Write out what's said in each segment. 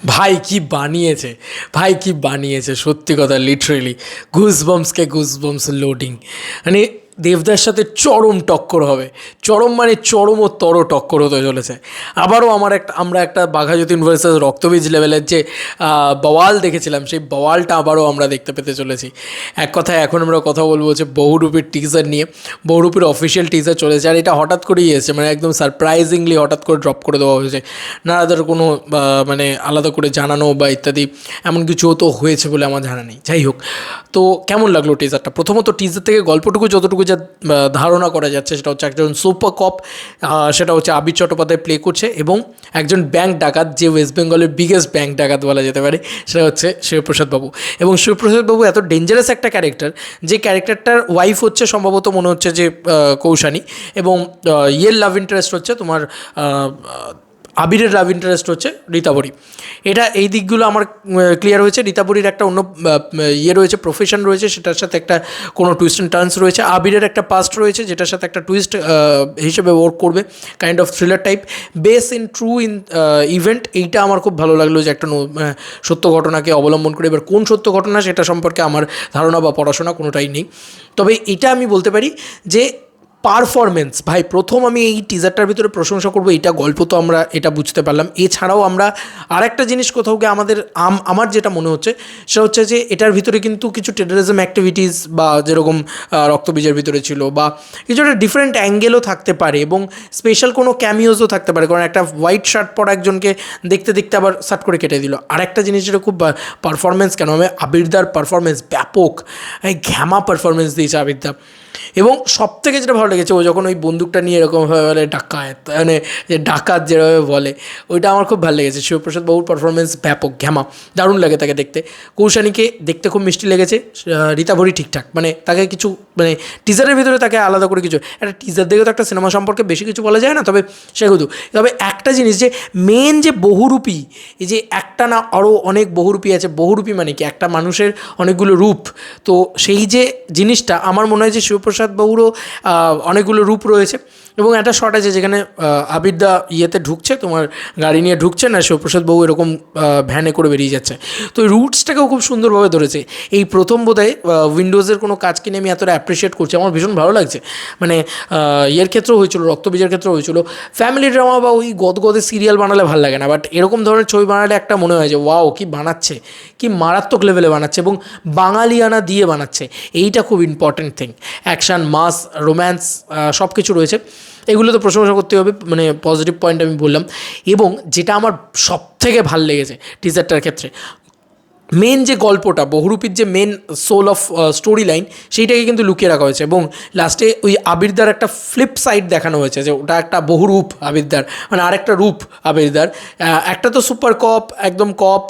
ভাই কি বানিয়েছে, ভাই কি বানিয়েছে, সত্যি কথা, লিটারেলি গুজবম্পসকে গুজবম্পস লোডিং। মানে দেবদার সাথে চরম টক্কর হবে, চরম মানে চরমতর টক্কর হতে চলেছে। আবারও আমরা একটা বাঘাযতীন ভার্সেস রক্তবীজ লেভেলের যে বওয়াল দেখেছিলাম, সেই বওয়ালটা আবারও আমরা দেখতে পেতে চলেছি। এক কথায় এখন আমরা কথা বলবো হচ্ছে বহুরূপীর টিজার নিয়ে। বহুরূপীর অফিসিয়াল টিজার চলেছে, আর এটা হঠাৎ করেই এসেছে, মানে একদম সারপ্রাইজিংলি হঠাৎ করে ড্রপ করে দেওয়া হয়েছে। না তাদের কোনো মানে আলাদা করে জানানো বা ইত্যাদি এমন কিছু তো হয়েছে বলে আমার জানা নেই। যাই হোক, তো কেমন লাগলো টিজারটা? প্রথমত টিজার থেকে গল্পটুকু যতটুকু যা ধারণা করা যাচ্ছে সেটা হচ্ছে একজন সুপার কপ, সেটা হচ্ছে আবির চট্টোপাধ্যায় প্লে করছে, এবং একজন ব্যাংক ডাকাত, যে ওয়েস্ট বেঙ্গলের বিগেস্ট ব্যাংক ডাকাত বলা যেতে পারে, সেটা হচ্ছে শিবপ্রসাদ বাবু। এবং শিবপ্রসাদ বাবু এত ডেঞ্জারাস একটা ক্যারেক্টার, যে ক্যারেক্টারটার ওয়াইফ হচ্ছে সম্ভবত মনে হচ্ছে যে কৌশানী, এবং ইয়ের লাভ ইন্টারেস্ট হচ্ছে তোমার আবিরের লাভ ইন্টারেস্ট হচ্ছে রীতাবরী। এটা এই দিকগুলো আমার ক্লিয়ার হয়েছে। রীতাবরীর একটা অন্য ইয়ে রয়েছে, প্রফেশন রয়েছে, সেটার সাথে একটা কোনো টুইস্ট অ্যান্ড টার্নস রয়েছে। আবিরের একটা পাস্ট রয়েছে, যেটার সাথে একটা টুইস্ট হিসেবে ওয়ার্ক করবে, kind of thriller type, base in true event. এইটা আমার খুব ভালো লাগলো, যে একটা সত্য ঘটনাকে অবলম্বন করে। এবার কোন সত্য ঘটনা সেটা সম্পর্কে আমার ধারণা বা পড়াশোনা কোনোটাই নেই, তবে এটা আমি বলতে পারি যে পারফরমেন্স, ভাই প্রথম আমি এই টিজারটার ভিতরে প্রশংসা করবো, এটা গল্প তো আমরা এটা বুঝতে পারলাম। এছাড়াও আমরা আরেকটা জিনিস কোথাও গিয়ে আমার যেটা মনে হচ্ছে সেটা হচ্ছে যে এটার ভিতরে কিন্তু কিছু টেররিজম অ্যাক্টিভিটিস বা যেরকম রক্তবীজের ভিতরে ছিল, বা কিছু একটা ডিফারেন্ট অ্যাঙ্গেলও থাকতে পারে, এবং স্পেশাল কোনো ক্যামিওসও থাকতে পারে। কারণ একটা হোয়াইট শার্ট পরা একজনকে দেখতে দেখতে আবার সাট করে কেটে দিল। আরেকটা জিনিস যেটা খুব পারফরমেন্স, কেন আমি আবিরদার পারফরমেন্স ব্যাপক, ঘ্যামা পারফরমেন্স দিয়েছে আবিরদা। এবং সব থেকে যেটা ভালো লেগেছে, ও যখন ওই বন্দুকটা নিয়ে এরকমভাবে বলে ডাকাত, মানে যে ডাকাত যেভাবে বলে, ওইটা আমার খুব ভালো লেগেছে। শিবপ্রসাদ বাবুর পারফরমেন্স ব্যাপক, ঘ্যামা, দারুণ লাগে তাকে দেখতে। কৌশানীকে দেখতে খুব মিষ্টি লেগেছে। রীতাভরি ঠিকঠাক, মানে তাকে কিছু মানে টিজারের ভিতরে তাকে আলাদা করে কিছু, একটা টিজার দেখে তো একটা সিনেমা সম্পর্কে বেশি কিছু বলা যায় না, তবে একটা জিনিস, যে মেন যে বহুরূপী, এই যে একটা না আরও অনেক বহুরূপী আছে। বহুরূপী মানে কি, একটা মানুষের অনেকগুলো রূপ। তো সেই যে জিনিসটা, আমার মনে হয় যে শিবপ্রসাদ বাবুরও অনেকগুলো রূপ রয়েছে। এবং একটা শট আছে যেখানে আবিরদা ইয়েতে ঢুকছে, তোমার গাড়ি নিয়ে ঢুকছে না, শিবপ্রসাদ বাবু এরকম ভ্যানে করে বেরিয়ে যাচ্ছে। তো এই রুটসটাকেও খুব সুন্দরভাবে ধরেছে। এই প্রথম বোধহয় উইন্ডোজের কোনো কাজকে নিয়ে আমি এতটা অ্যাপ্রিসিয়েট করছি, আমার ভীষণ ভালো লাগছে। মানে ইয়ের ক্ষেত্রেও হয়েছিল, রক্তবীজের ক্ষেত্রেও হয়েছিল। ফ্যামিলি ড্রামা বা ওই গদগদে সিরিয়াল বানালে ভালো লাগে না, বাট এরকম ধরনের ছবি বানালে একটা মনে হয় যে ওয়াও, কি বানাচ্ছে, কি মারাত্মক লেভেলে বানাচ্ছে, এবং বাঙালিয়ানা দিয়ে বানাচ্ছে। এইটা খুব ইম্পর্ট্যান্ট থিং। অ্যাকশান, মাস, রোম্যান্স সব কিছু রয়েছে, এগুলো তো প্রশংসা করতে হবে, মানে পজিটিভ পয়েন্ট আমি বললাম। এবং যেটা আমার সবথেকে ভাল লেগেছে টিজারটার ক্ষেত্রে, মেন যে গল্পটা, বহুরূপীর যে main soul of story line, সেইটাকে কিন্তু লুকিয়ে রাখা হয়েছে। এবং লাস্টে ওই আবিরদার একটা ফ্লিপ সাইড দেখানো হয়েছে, যে ওটা একটা বহুরূপ আবিরদার, মানে আরেকটা রূপ আবিরদার। একটা তো সুপার কপ, একদম কপ,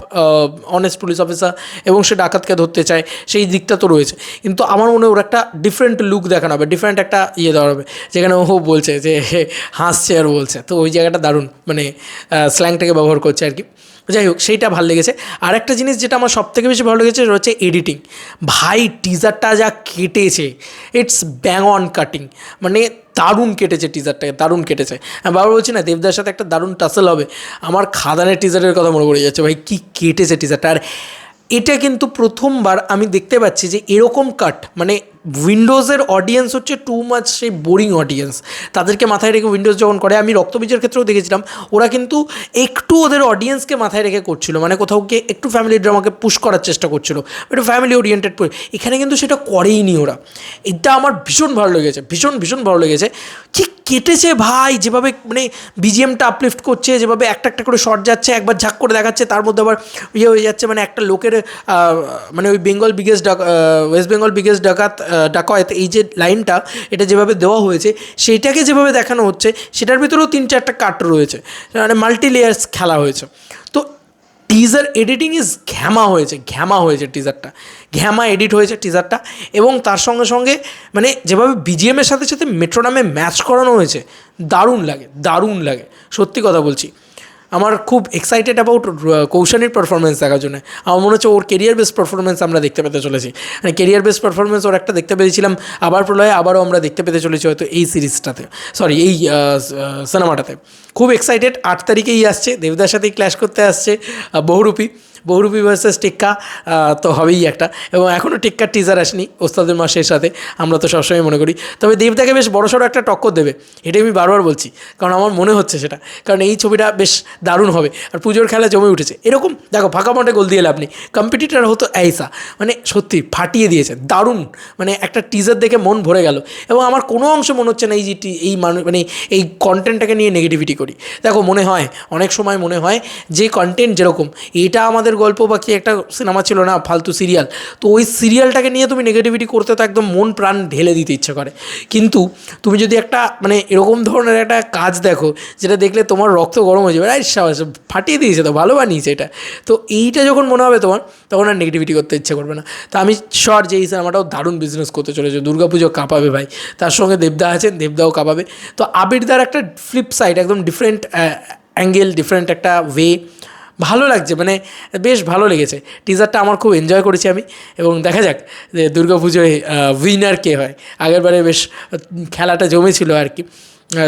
অনেস্ট পুলিশ অফিসার, এবং সে ডাকাতকে ধরতে চায়, সেই দিকটা তো রয়েছে। কিন্তু আমার মনে হয় ওর একটা ডিফারেন্ট লুক দেখানো হবে, ডিফারেন্ট একটা ইয়ে দেওয়া হবে, যেখানে ও বলছে যে হাসছে আর বলছে, তো ওই জায়গাটা দারুণ, মানে স্ল্যাংটাকে ব্যবহার করছে আর কি। যাই হোক, সেইটা ভালো লেগেছে। আর একটা জিনিস যেটা আমার সবথেকে বেশি ভালো লেগেছে সেটা হচ্ছে এডিটিং। ভাই টিজারটা যা কেটেছে, ইটস ব্যাং অন কাটিং, মানে দারুণ কেটেছে টিজারটাকে, দারুণ কেটেছে। আমি বারবার বলছি না, দেবদার সাথে একটা দারুণ টাসেল হবে। আমার খাদানের টিজারের কথা মনে পড়ে যাচ্ছে, ভাই কী কেটেছে টিজারটা। আর এটা কিন্তু প্রথমবার আমি দেখতে পাচ্ছি যে এরকম কাট, মানে উইন্ডোজের অডিয়েন্স হচ্ছে টু মাচ সেই বোরিং অডিয়েন্স, তাদেরকে মাথায় রেখে উইন্ডোজ যখন করে, আমি রক্তবীজের ক্ষেত্রেও দেখেছিলাম, ওরা কিন্তু একটু ওদের অডিয়েন্সকে মাথায় রেখে করছিল, মানে কোথাও গিয়ে একটু ফ্যামিলি ড্রামাকে পুশ করার চেষ্টা করছিল, একটু ফ্যামিলি ওরিয়েন্টেড। এখানে কিন্তু সেটা করেইনি ওরা। এটা আমার ভীষণ ভালো লেগেছে, ভীষণ ভীষণ ভালো লেগেছে। কি কেটেছে ভাই, যেভাবে মানে বিজিএমটা আপলিফ্ট করছে, যেভাবে একটা একটা করে শট যাচ্ছে, একবার ঝাঁক করে দেখাচ্ছে, তার মধ্যে আবার ইয়ে হয়ে যাচ্ছে, মানে একটা লোকের মানে ওই ওয়েস্ট বেঙ্গল বিগেস্ট ডাকাত, এই যে লাইনটা, এটা যেভাবে দেওয়া হয়েছে, সেইটাকে যেভাবে দেখানো হচ্ছে, সেটার ভিতরেও 3-4টা কাট রয়েছে, মানে মাল্টি লেয়ার্স খেলা হয়েছে। তো টিজার এডিটিং ইজ ঘ্যামা হয়েছে টিজারটা, ঘ্যামা এডিট হয়েছে টিজারটা। এবং তার সঙ্গে সঙ্গে মানে যেভাবে বিজিএমের সাথে সাথে মেট্রোনামে ম্যাচ করানো হয়েছে, দারুণ লাগে, দারুণ লাগে, সত্যি কথা বলছি। আমার খুব এক্সাইটেড অ্যাবাউট কৌশানীর পারফরমেন্স দেখার জন্য। আমার মনে হচ্ছে ওর কেরিয়ার বেস্ট পারফরমেন্স আমরা দেখতে পেতে চলেছি, মানে কেরিয়ার বেস্ট পারফরমেন্স ওর একটা দেখতে পেয়েছিলাম আবার প্রলয়ে, আবারও আমরা দেখতে পেতে চলেছি হয়তো এই সিরিজটাতে, সরি এই সিনেমাটাতে। খুব এক্সাইটেড। 8 তারিখেই আসছে, দেবদার সাথেই ক্ল্যাশ করতে আসছে বহুরূপী ভার্সেস টেক্কা, তো হবেই একটা। এবং এখনও টেক্কার টিজার আসেনি ওস্তাদের মাসের সাথে, আমরা তো সবসময় মনে করি। তবে দেবদাকে বেশ বড়সড় একটা টক্কর দেবে, এটাই আমি বারবার বলছি, কারণ আমার মনে হচ্ছে সেটা, কারণ এই ছবিটা বেশ দারুণ হবে। আর পুজোর খেলা জমে উঠেছে। এরকম দেখো, ফাঁকা মাঠে গোল দিয়ে লাভ নেই, কম্পিটিটার হতো এইসা, মানে সত্যি ফাটিয়ে দিয়েছে, দারুণ। মানে একটা টিজার দেখে মন ভরে গেল। এবং আমার কোনো অংশ মনে হচ্ছে না এই মানে এই কন্টেন্টটাকে নিয়ে নেগেটিভিটি করি। দেখো, মনে হয় অনেক সময় মনে হয় যে কন্টেন্ট যেরকম, এটা আমাদের গল্প বা কি একটা সিনেমা ছিল না, ফালতু সিরিয়াল, তো ওই সিরিয়ালটাকে নিয়ে তুমি নেগেটিভিটি করতে তো একদম মন প্রাণ ঢেলে দিতে ইচ্ছে করে। কিন্তু তুমি যদি একটা মানে এরকম ধরনের একটা কাজ দেখো, যেটা দেখলে তোমার রক্ত গরম হয়ে যাবে, রাইট, ফাটিয়ে দিয়েছে, তো ভালো বানিয়েছে এটা, তো এইটা যখন মনে হবে তোমার, তখন আর নেগেটিভিটি করতে ইচ্ছে করবে না। তো আমি শর যে এই সিনেমাটাও দারুণ বিজনেস করতে চলেছে, দুর্গাপুজো কাঁপাবে ভাই, তার সঙ্গে দেবদা আছেন, দেবদাও কাঁপাবে। তো আবিরদার একটা ফ্লিপ সাইড, একদম ডিফারেন্ট অ্যাঙ্গেল, ডিফারেন্ট একটা ওয়ে, ভালো লাগছে, মানে বেশ ভালো লেগেছে। টিজারটা আমার খুব এনজয় করেছি আমি। এবং দেখা যাক যে দুর্গাপুজোয় উইনার কে হয়। আগেরবারে বেশ খেলাটা জমেছিল আর কি,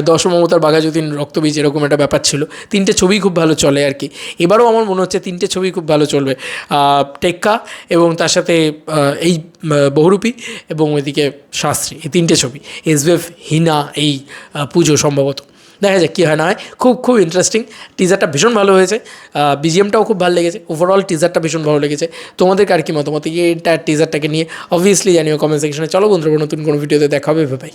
দশমমতার বাঘাযতীন রক্তবীজ এরকম একটা ব্যাপার ছিল। 3টে ছবি খুব ভালো চলে আর কি। এবারও আমার মনে হচ্ছে 3টে ছবি খুব ভালো চলবে, টেক্কা এবং তার সাথে এই বহুরূপী এবং ওইদিকে শাস্ত্রী, এই 3টে ছবি, এসবিএফ হিনা এই পুজো সম্ভবত। দেখা যাক কী হয় না হয়। খুব খুব ইন্টারেস্টিং। টিজারটা ভীষণ ভালো হয়েছে, বিজিএমটাও খুব ভালো লেগেছে, ওভারঅল টিজারটা ভীষণ ভালো লেগেছে। তোমাদের আর কি মতামত এইটা টিজারটাকে নিয়ে অবভিয়াসলি জানিও কমেন্ট সেকশনে। চলো বন্ধুরা, নতুন কোনো ভিডিওতে দেখা হবে, ভাই।